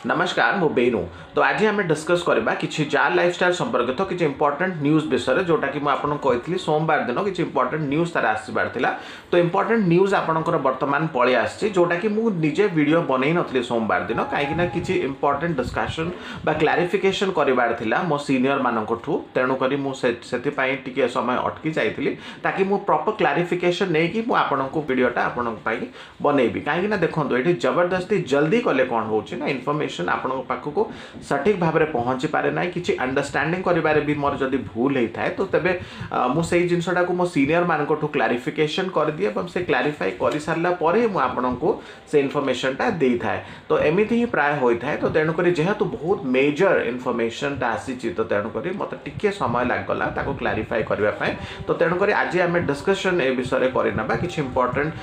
नमस्कार मु बेनू। तो आज आम डिस्कस करबा किछि जार लाइफस्टाइल संपर्कित किछि इंपोर्टेंट न्यूज विषय जोटा कि आपन कही सोमवार दिन किछि इंपोर्टेंट न्यूज तार आसबार थिला। तो इंपोर्टेंट न्यूज आपनकर वर्तमान पळि आछि जोटा कि मु निजे वीडियो बनै नथली सोमवार दिन काईकिना किछि इंपोर्टेंट डिस्कशन बा क्लैरिफिकेशन करिवार थिला मो सीनियर मानकठू। तेणु करी मु सेति पई टिके समय अटकी जाइथिली ताकि मु प्रॉपर क्लैरिफिकेशन नै कि मु आपनको वीडियोटा आपनक पई बनैबी। काईकिना देखंतु एठी जबरदस्ती जल्दी कले कोन होउछि ना इन्फॉर्मेशन आपन पाखक सठिक भाव में पहुँची पारे ना कि अंडरस्टैंडिंग करिबारे भी मोर जदि भूल होता है तो तेबे मु सेही जिनसटा को मो सीनियर मानकठू क्लैरिफिकेशन कर दिए एवं से क्लैरिफाई कर सारा पर मु आपनको से इन्फॉर्मेशनटा दे थाए। तो एमिति ही प्राय होता है। तो तेणुक जेहेतु बहुत मेजर इन्फॉर्मेशनटा आसी तो तेणुक मत टिके समय लागला ताको क्लैरिफाई करने। तो तेणुक आज आम डिस्कशन ए विषय करना कि इंपोर्टेंट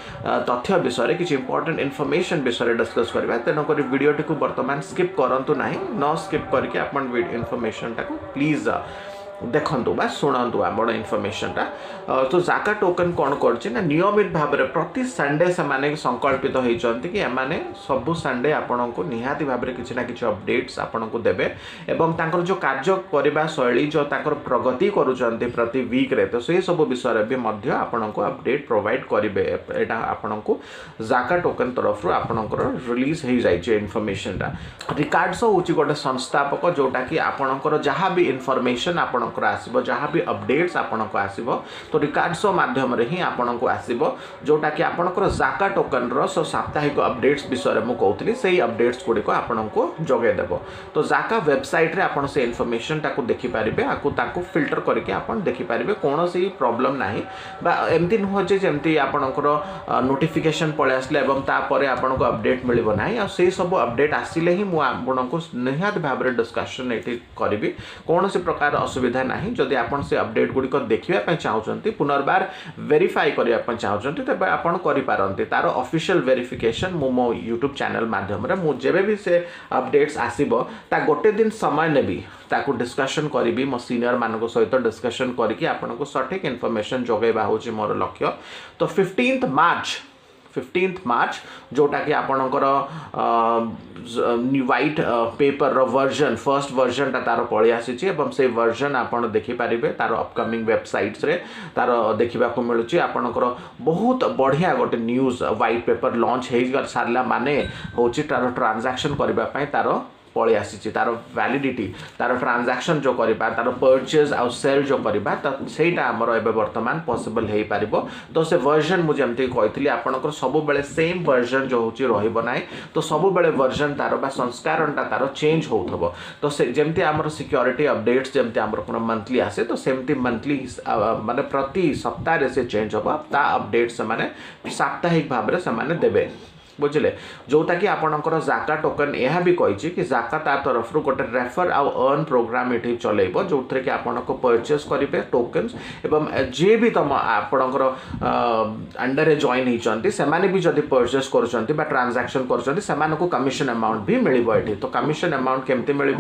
तथ्य विषय कि इंपोर्टेंट इन्फॉर्मेशन विषय डिस्कस करबा। तेणुक वीडियोटी को वर्तमान स्किप करंतु नाही, न स्किप करके अपन इन्फॉर्मेशन टाको प्लीज देखंतु बा शुणु आम इनफर्मेशनटा। तो जाका टोकन कौन कर नियमित भाव में प्रति संडे से संकल्पित होती कि एमाने सबु संडे आपण को निहाती भाव में किसी ना किसी अपडेट्स आपण को देबे एवं तांकर जो कार्य करबा शैली जो तांकर प्रगति करूचंती प्रति वीक रे। तो से सब विषय भी मध्य आपण को अपडेट प्रोवाइड करिवे। एटा आपण को जाका टोकन तरफ आपणकर रिलीज हो जाइए इनफॉरमेशनटा। रिकार्ड्स होची गोटे संस्थापक जोटा कि आपणकर जहाँ भी इनफॉरमेशन आपण आसब जहाँ भी अपडेट्स आपको आसब तो रिकार्ड्स माध्यम ही आपको आसब जोटा कि आपणकर जाका टोकन साप्ताहिक अपडेट्स विषय में कहती से अपडेट्स गुड़िक आपको जगेदेव। तो जाका वेबसाइट रे आपन से इनफॉरमेशन टाको देखिपारे आपको फिल्टर करके आपन देखिपारे कौन सी प्रॉब्लम ना बा एमती नुह जमी आपणकर नोटिफिकेशन पलि आसले एवं तापर आपको अपडेट मिल ना से सब अपडेट आसिले ही मुझे निहात भाव में डिस्कशन ये करी कौन सी प्रकार असुविधा नहीं। जदि आपन से अपडेट गुड़िक देखा चाहते पुनर्बार वेरीफाई करने चाहते तेज आपड़ करें तार ऑफिशियल वेरिफिकेशन मो यूट्यूब चैनल माध्यम मुझे भी से अपडेट्स आसब ता गोटे दिन समय नेबी ताकू डिस्कशन करी मो सीनियर मान सहित डिस्कशन करके आपको सठिक इनफॉरमेशन जगेबा होची मोर लक्ष्य। तो 15 मार्च जोटा कि आपणकर white paper version first version तार पलि आसी से वर्जन आपन देखिपारे तार अपकमिंग वेबसाइट्स रे तार देखा मिलूँ। आपणकर बहुत बढ़िया गोटे न्यूज व्हाइट पेपर लॉन्च हो सारा माने होची तार ट्रांजैक्शन करने तार पलि आसी तार वैलिडिटी तार ट्रांजैक्शन जो करबा तार परचेज आउ सेल जो करबा सेटा हमर एबे वर्तमान पॉसिबल हे पारिबो। तो से वर्जन मु जेमती कहितली आपनकर सब बेले सेम वर्जन जो होची रहिबो नाही। तो सब बेले वर्जन तार बा संस्करणटा तार चेंज होथबो। तो से जेमती हमर सिक्योरिटी अपडेट्स जेमती हमर कोन मंथली आसे तो सेमती मंथली माने प्रति सप्ताह रे से चेंज होबा ता अपडेट्स माने साप्ताहिक भाव रे से माने देबे बुझे। जोटा कि आपणकर जाका टोकन यह भी कही कि जाका तार तरफ गोटे रेफर आउ अर्न प्रोग्राम ये चलेब जो थे कि आपण को परचेस करेंगे टोकन्स एवं जे भी तुम आपणकर अंडर जॉइन होती से भी जब परचेस कर ट्रांजैक्शन कर कमिशन अमाउंट भी मिल। तो कमिशन अमाउंट केमती मिल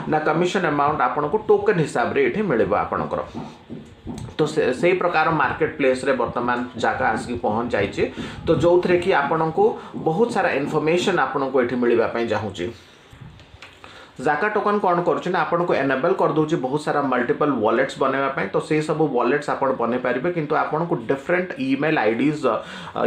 ना कमिशन अमाउंट आपन को टोकन हिसाब से ये मिल आपणकर। तो से प्रकार मार्केट प्लेस रे वर्तमान जाका आसिक पहुँच जाइए। तो जो थे कि आपण को बहुत सारा इनफॉरमेशन आपण को ये मिलवाई चाहूँगी। जाका टोकन कौन कर आपन को एनेबल कर दूची बहुत सारा मल्टीपल वॉलेट्स बनवाई। तो से सब वॉलेट्स आप बन पारे किंतु आपन को डिफरेंट ईमेल आईडीज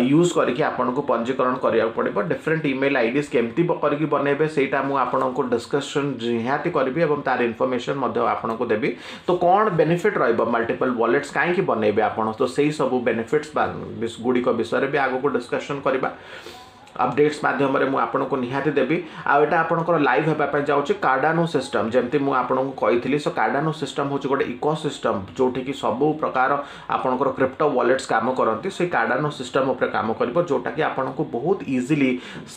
यूज करके आपन को पंजीकरण करिया पड़िबो। डिफरेंट ईमेल आईडीज केमती करके बनैबे सेटा मु आपन को डिस्कशन निहाती करबी एवं तार इनफॉरमेशन मध्य आपन को देबी। तो कौन बेनिफिट रहइबो मल्टीपल वॉलेट्स काहे बनैबे आपन तो सेही सब बेनिफिट्स गुड़िक विषय भी आगो को डिस्कशन करबा। अपडेट्स माध्यम को निहाती देवी आटा आपंकर लाइव होगापी जाऊँगी कार्डानो सिस्टम जमती मुझे कही। सो कार्डानो सिस्टम हूँ गोटे इकोसिस्टम जोटि कि सबू प्रकार आपंकर क्रिप्टो वॉलेट्स काम करती से कार्डानो सिस्टम उपर काम कर जोटा कि आपको बहुत इजीली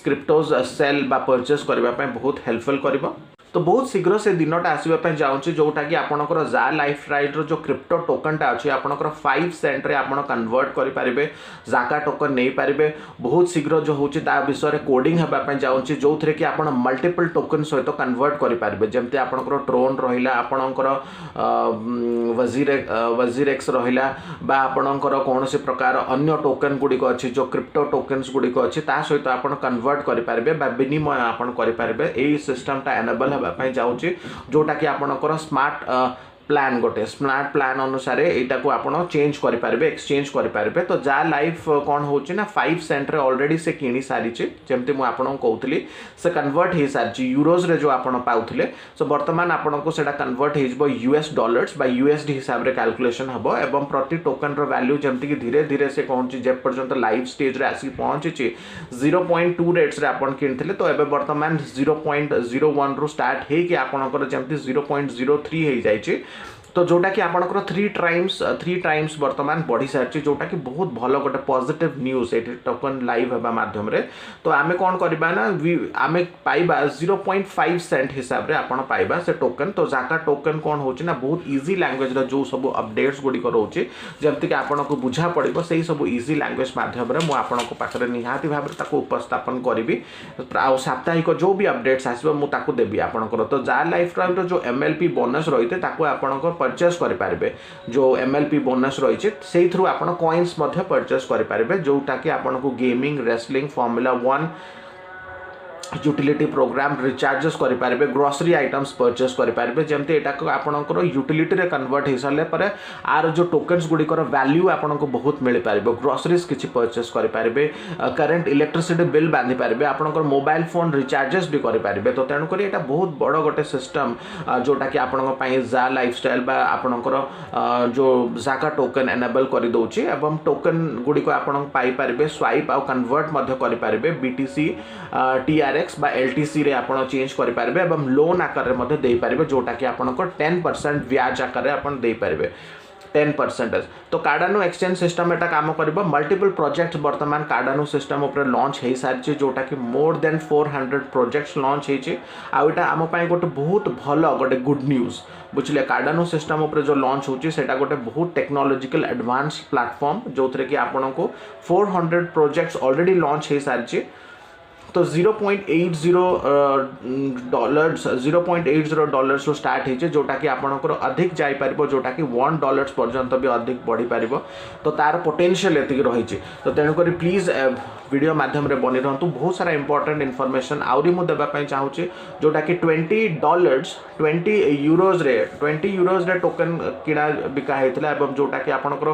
क्रिप्टोज सेल बा परचेस करने बहुत हेल्पफुल कर। तो बहुत शीघ्र से दिनटा आसवाई जाऊँगी जोटा कि आपंकर जा लाइफ राइड जो क्रिप्टो टोकनटा अच्छी आपंकर 5 सेंट रे आप कन्वर्ट करेंगे जाका टोकन नहीं पारे बहुत शीघ्र जो होची ता विषय कोडिंग होगापी जाऊँगी जो थे कि आप मल्टीपल टोकन सहित कन्वर्ट करेंगे जमती आपंकर ट्रोन रहा आपणकर वजीर एक्स रहा आपणकर कौन से प्रकार अन्य टोकन गुड़िक अच्छी जो क्रिप्टो टोकन्स गुड़िक अच्छी सहित आप कन्वर्ट करेंगे विनिमय आप करेंगे यही सिस्टमटा एनेबल होगापी जाऊँगी जोटा कि आपणकर स्मार्ट प्लान गोटे स्मार्ट प्लान अनुसार यहाँ को आप चेंज करेंगे एक्सचेंज करेंगे तो जा लाइफ कौन होची ना 5 सेंट रे ऑलरेडी से किणी सारी जमती मुझे कहूली से कन्वर्ट हो सारी यूरोज रे जो आप पाउले सो बर्तमान आपको से कन्वर्ट हो यूएस डॉलर्स बा यूएसडी हिसाब से कैलकुलेशन हम एवं प्रति टोकन रो वैल्यू जमती धीरे धीरे से कौन जेपर्यंत लाइव स्टेज रे आसिक पहुंची 0.2 रेट्स रे आपन किनथिले तो एबे वर्तमान 0.01 रु स्टार्ट हे कि आपनकर जमती 0.03 हे जाइछि तो जोटा कि आपनकर 3 टाइम्स वर्तमान बढ़ी सारी जोटा कि बहुत भल गोटे पॉजिटिव न्यूज ये टोकन लाइव होगा माध्यम रे तो आमे कौन करबा ना आमे पाइबा 0.5 सेंट हिसाब रे आपण पाइबा से टोकन तो जाका टोकन कौन होची ना बहुत इजी लैंग्वेज रो जो सब अपडेट्स गुडी को रोची जमति कि आपण को बुझा पड़िबो सेही सब इजी लैंग्वेज माध्यम रे मु आपण को पाखरे निहाती भाबे ताको उपस्थापन करिवि आ साप्ताहिक जो भी अपडेट्स आसीबो मु ताको देबी आपनकर तो जा लाइफ रो जो एमएलपी बोनस रहिते ताको आपनकर परचेस करेंगे जो एमएलपी बोनस रही से थ्रू आप कॉइन्स परचेस करेंगे जोटा कि आपन को gaming wrestling formula 1 utility programme recharges करेंगे ग्रोसरी आइटम्स परचेस करेंगे जमती यहाँ आपंकर यूटिलिटी रे कन्वर्ट हो सारे पर आर जो टोकन्स गुड़िकर वैल्यू आपको बहुत मिल पार ग्रोसरीज किसी परचेस करेंगे करेंट इलेक्ट्रिसिटी बिल बांधि पारे आपंकर मोबाइल फोन रिचार्जेस भी करेंगे तो तेणुक यहाँ बहुत बड़ गोटे सिस्टम जोटा कि आपण जा लाइफस्टाइल बा आपणकर जो जाका टोकन एनेबल करदे एवं टोकन गुड़िक आप पाइपर स्वाइप आउ कन्वर्ट करेंगे बीटीसी टीआरएक्स बा एलटीसी रे आपण चेंज करेंगे एवं लोन आकार में दे पारे जोटा कि आपंकर 10% ब्याज आकार आपण दे पारे 10%। तो कार्डानो एक्सचेंज सिस्टम एटा काम करिबो मल्टीपल प्रोजेक्ट्स वर्तमान कार्डानो सिस्टम ऊपर लॉन्च हे सारी जोटा कि मोर देन 400 प्रोजेक्ट्स लॉन्च हेछि आ एटा आम पई गोटे बहुत भलो गोटे गुड न्यूज बुझले कार्डानो सिस्टम ऊपर जो लॉन्च होछि सेटा गोटे बहुत टेक्नोलॉजिकल एडवांस प्लेटफॉर्म जो थरे कि आपन को 400 प्रोजेक्ट्स ऑलरेडी लॉन्च हे सारी तो 0.80 डॉलर्स रो स्टार्ट होइछे जोटा कि आपनकर अधिक जाई पारिबो जोटा कि $1 पर्यंत भी अधिक बढ़ी पारिबो तो तार पोटेंशियल एतिक रहिछे तो तेणु करी प्लीज वीडियो माध्यम रे बनि रहंतु बहुत सारा इंपोर्टेंट इन्फॉर्मेशन आउरी मु देबा पई चाहूची जोटा कि $20 यूरोज रे टोकन किना बिका हेतला एवं जोटा कि आपनकर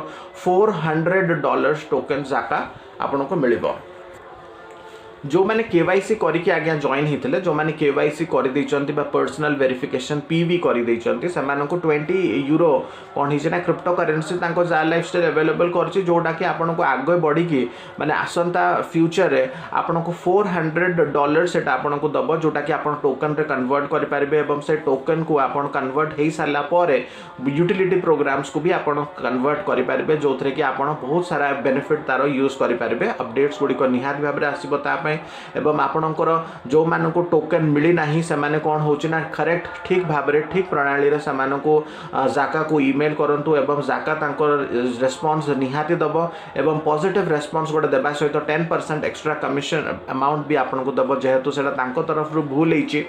$400 टोकन जाका आपनको मिलिबो जो मैंने केवाईसी करके आज्ञा जॉइन होते जो मैंने केवाईसी कर पर्सनल वेरिफिकेशन पीवी कर को 20 यूरो कौन होना क्रिप्टो करेन्सी जा लाइफस्टाइल अवेलेबल कर जोटा कि आपको आगे बढ़ी माने आसंता फ्यूचर रे आपको $400 से आपको दब जोटा कि आप टोकन रे कन्वर्ट करेंगे और से टोकन को आप कन्वर्ट हो सारा पर यूटिलिटी प्रोग्राम्स को भी आप कन्वर्ट करेंगे जो थे कि आप बहुत सारा बेनिफिट तार यूज करेंगे अपडेट्स गुड़िक निहाती भाव में आसो एवं आपणकर जो मान को टोकन मिली नहीं से माने कौन होची ना करेक्ट ठीक भाव में ठीक प्रणाली रे समान को जाका को ईमेल करंतु एवं जाका तांकर रेस्पॉन्स निहाती दब एवं पॉजिटिव रेस्पॉन्स गोटे देबा सहित 10% एक्स्ट्रा कमिशन अमाउंट भी आपन को दब जेहेतु सेटा तांको तरफ रु भूल होईची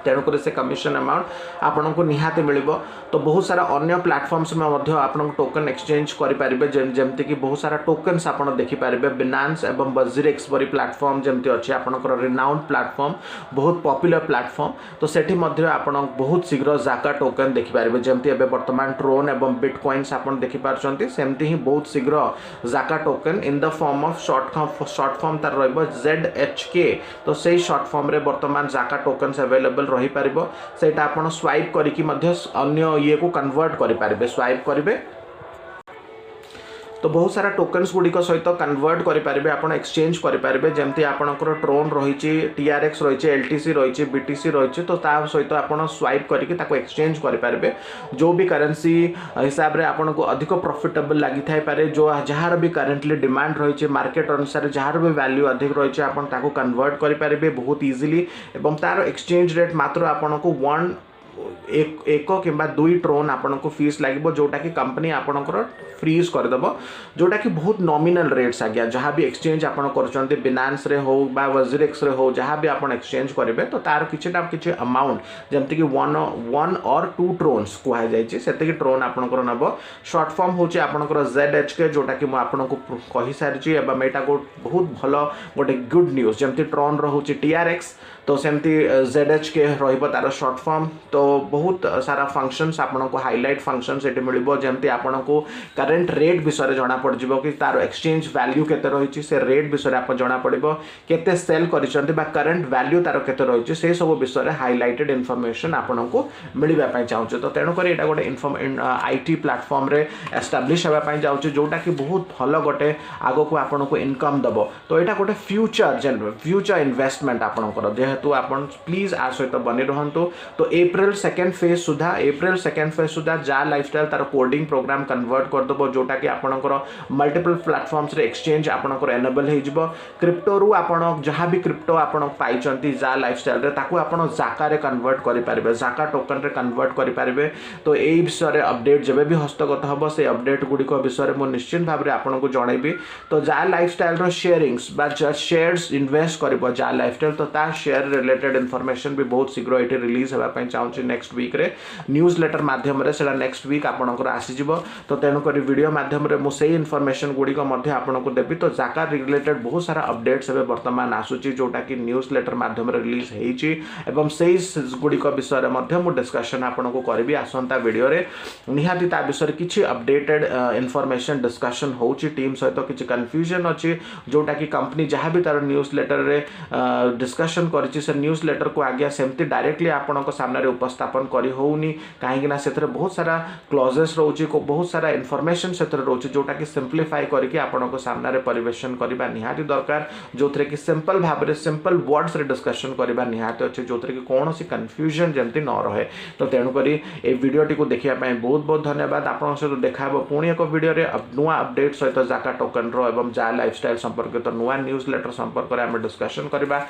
तेणुक से कमिशन अमाउंट आपन को निहाती मिलिबो तो बहुत सारा अन्य प्लेटफॉर्म्स में मध्य आपन टोकन एक्सचेंज करेंगे जमती कि बहुत सारा टोकन्स आप देखिपारे बिनान्स एवं वजीरेक्स परी प्लेटफॉर्म जमती अच्छी आपनकर रिनाउंड प्लेटफॉर्म बहुत पॉपुलर प्लेटफॉर्म तो सेठी मध्य आप बहुत शीघ्र जाका टोकन देखिपारे जमती एबे वर्तमान ट्रोन एवं बिटकॉइन्स आप देखिपारछंती सेमती ही बहुत शीघ्र जाका token in the form of short form तार रहइबो ZHK तो से शॉर्ट फॉर्म रे वर्तमान जाका टोकन्स अवेलेबल रही पारिबो सेटा आपण स्वाइप करिकि मध्य अन्य ये को कन्वर्ट करि पारिबे स्वाइप करिवे तो बहुत सारा टोकन्स गुड़िक सहित कन्वर्ट करेंगे आप एक्सचेंज करेंगे जमती आपंकर ट्रोन रही TRX रही LTC रही BTC रही तो ता सहित आप स्वाइप करके एक्सचेंज करेंगे जो भी करेन्सी हिसाब से आपन को अधिक प्रॉफिटेबल लगी थाई पारे जो जार भी करेंटली डिमांड रही मार्केट अनुसार जार भी वैल्यू अधिक रही आपन ताको कन्वर्ट करेंगे बहुत इजीली एवं तार एक्सचेंज रेट मात्र आपन को एक किंबा 2 ट्रोन आपन को फीस लगे जोटा कि कंपनी आपनकर फ्रीज करदेव जोटा कि बहुत नॉमिनल रेट्स आज्ञा जहाँ भी एक्सचेंज आपन कर बिनान्स रे हो बा वज्रेक्स रे हो जहाँ भी आपन एक्सचेंज करेंगे तो तार किसी अमाउंट जमती कि 1 or 2 ट्रोन्स कहुई से ट्रोन आपनकर नब शॉर्ट फॉर्म हूँ आपनकर ZHK जोटा कि आपन को कही सारी एवं यहाँ बहुत भल गोटे गुड न्यूज जमती ट्रोन रोचे TRX तो सेमती ZHK रहिबो तार शॉर्ट फॉर्म तो बहुत सारा फंक्शंस आपन को हाईलाइट फंक्शंस एटी मिलिबो जेमती आपन को करंट रेट विषय जाना पड़ जिवो कि तार एक्सचेंज वैल्यू केते रहिछि से रेट विषय आप जाना पड़िबो केते सेल करिसंती बा करंट वैल्यू तार केते रहिछि से सब विषय हाईलाइटेड इन्फॉर्मेशन आपन को मिलबा पय चाहूछ तो तेणु करी एटा गोटे IT प्लेटफॉर्म रे एस्टैब्लिश हेबा पय जाउछ जोटा कि बहुत भलो गोटे आगो को आपन को इनकम दबो तो एटा गोटे फ्यूचर इन्वेस्टमेंट आपन कर जेहेतु आपन प्लीज आ सहित बनी रहंतु तो April 2nd फेज सुधा जा लाइफस्टाइल तार कोडिंग प्रोग्राम कन्वर्ट कर दबो जोटा कि आपनकर मल्टीपल प्लेटफॉर्म्स रे एक्सचेंज आपनकर एनेबल हे जिवो क्रिप्टो रु आपन जहाँ भी क्रिप्टो आपन पाइचंती जा लाइफस्टाइल रे ताकू आपन जाका रे कन्वर्ट करि पारिबे जाका टोकन रे कन्वर्ट करि पारिबे तो एई विषय रे अपडेट जेबे भी हस्तगत हबो से अपडेट गुडी को विषय रे मो निश्चित भाव रे आपन को जणैबी तो जा लाइफस्टाइल रो शेयरिंग्स बा शेयर्स इन्वेस्ट करिबो जा लाइफस्टाइल तो ता शेयर रिलेटेड इन्फॉर्मेशन भी बहुत शीघ्र ये रिलीज होगा चाहूँगी नेक्स्ट वीक रे न्यूज लेटर माध्यम से नेक्स्ट वीक आपंकर आसीज तो तेणुक वीडियो माध्यम मुझे इनफॉरमेशन गुड़िक आपको देवी तो जाका रिलेटेड बहुत सारा अपडेट्स एवं बर्तमान आसूची जोटा कि न्यूज लेटर माध्यम रिलीज होती से गुड़िक विषय में डिस्कशन आपको करी आसंता वीडियो रे निहाती ता विषय किसी अपडेटेड इनफॉरमेशन डिस्कशन होची टीम सहित किसी कन्फ्यूजन अच्छी जोटा कि कंपनी जहाँ भी तार न्यूज लेटर रे डिस्कशन करिछि से न्यूज लेटर को आज्ञा सेमती डायरेक्टली आपनक सामने उपस्थापन करी होउनी कहीं से बहुत सारा क्लॉजेस रोचे बहुत सारा इनफॉरमेशन से रोचे जोटा कि सिंप्लीफाई करके आपनक सामने परिवेशन करबा निहाती दरकार जो थे कि सिंपल भाव में सिंपल वर्ड्स रे डिस्कशन करबा निहाती अच्छे जो थे कि कौन सी कन्फ्यूजन जमती न रहे तो तेणुक ये वीडियोटी को देखा बहुत बहुत धन्यवाद आपन सहित देखा पुणी एक वीडियो रे नुआ अपडेट सहित जाका टोकन रो एवं जा लाइफस्टाइल संपर्कित नुआ न्यूज लेटर संपर्क में डिस्कशन करबा